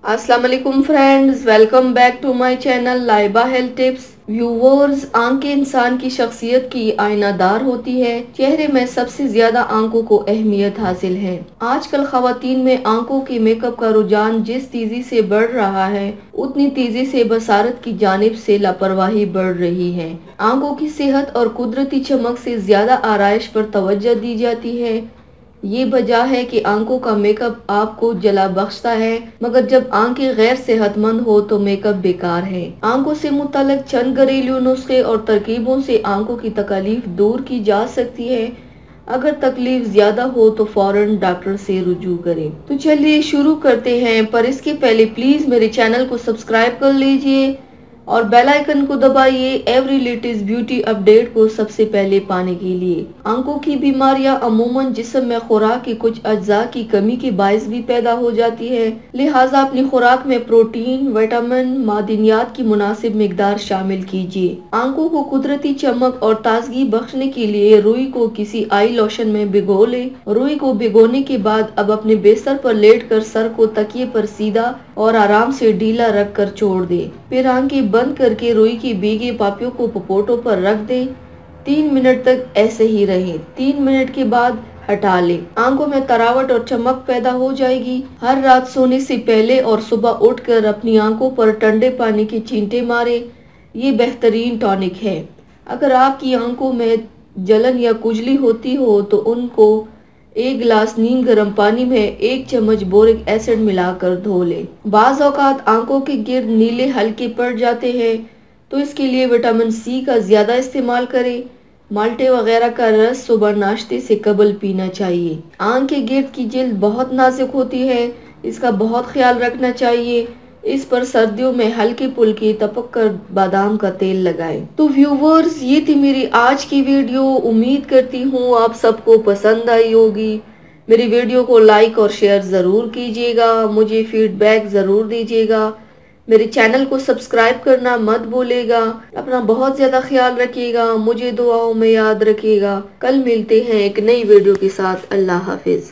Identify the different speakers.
Speaker 1: अस्सलाम वालेकुम friends, welcome back to my channel Laiba health tips. Viewers, आंखें इंसान की शख्सियत की आईनादार होती है। चेहरे में सबसे ज्यादा आंखों को अहमियत हासिल है। आजकल खवातीन में आंखों के मेकअप का रुझान जिस तेजी से बढ़ रहा है, उतनी तेजी से बसारत की जानिब से लापरवाही बढ़ रही है। आंखों की सेहत और कुदरती चमक से ज्यादा आराइश पर तवज्जो दी जाती है। ये वजह है कि आंखों का मेकअप आपको जला बख्शता है, मगर जब आंखें गैर सेहतमंद हो तो मेकअप बेकार है। आंखों से मुताल्लिक चंद घरेलू नुस्खे और तरकीबों से आंखों की तकलीफ दूर की जा सकती है। अगर तकलीफ ज्यादा हो तो फौरन डॉक्टर से रुजू करें। तो चलिए शुरू करते हैं, पर इसके पहले प्लीज मेरे चैनल को सब्सक्राइब कर लीजिए और बेल आइकन को दबाइए एवरी लेटेस्ट ब्यूटी अपडेट को सबसे पहले पाने के लिए। आंखों की बीमारियां अमूमन जिस्म में खुराक की कुछ अज्जा की कमी के बायस भी पैदा हो जाती है, लिहाजा अपनी खुराक में प्रोटीन, विटामिन, मादनियात की मुनासिब मिकदार शामिल कीजिए। आंखों को कुदरती चमक और ताजगी बख्शने के लिए रुई को किसी आई लोशन में भिगो ले। रुई को भिगोने के बाद अब अपने बिस्तर पर लेट कर सर को तकिए पर सीधा और आराम से ढीला रख कर छोड़ दे। फिर आंखें बंद करके रुई की भीगे पापियों को पपोटों पर रख दे। 3 मिनट तक ऐसे ही रहे। 3 मिनट के बाद हटा ले। आंखों में तरावट और चमक पैदा हो जाएगी। हर रात सोने से पहले और सुबह उठकर अपनी आंखों पर ठंडे पानी के छींटे मारे। ये बेहतरीन टॉनिक है। अगर आपकी आंखों में जलन या खुजली होती हो तो उनको 1 गिलास नीम गर्म पानी में 1 चम्मच बोरिक एसिड मिलाकर धो ले। बाज औकात आंखों के गिर्द नीले हल्के पड़ जाते हैं, तो इसके लिए विटामिन सी का ज्यादा इस्तेमाल करें। माल्टे वगैरह का रस सुबह नाश्ते से कबल पीना चाहिए। आंख के गिर्द की जिल्द बहुत नाजुक होती है, इसका बहुत ख्याल रखना चाहिए। इस पर सर्दियों में हल्के फुल्के तपक कर बादाम का तेल लगाएं। तो व्यूवर्स, ये थी मेरी आज की वीडियो। उम्मीद करती हूँ आप सबको पसंद आई होगी। मेरी वीडियो को लाइक और शेयर ज़रूर कीजिएगा। मुझे फीडबैक ज़रूर दीजिएगा। मेरे चैनल को सब्सक्राइब करना मत भूलेगा। अपना बहुत ज़्यादा ख्याल रखिएगा। मुझे दुआओं में याद रखिएगा। कल मिलते हैं एक नई वीडियो के साथ। अल्लाह हाफिज़।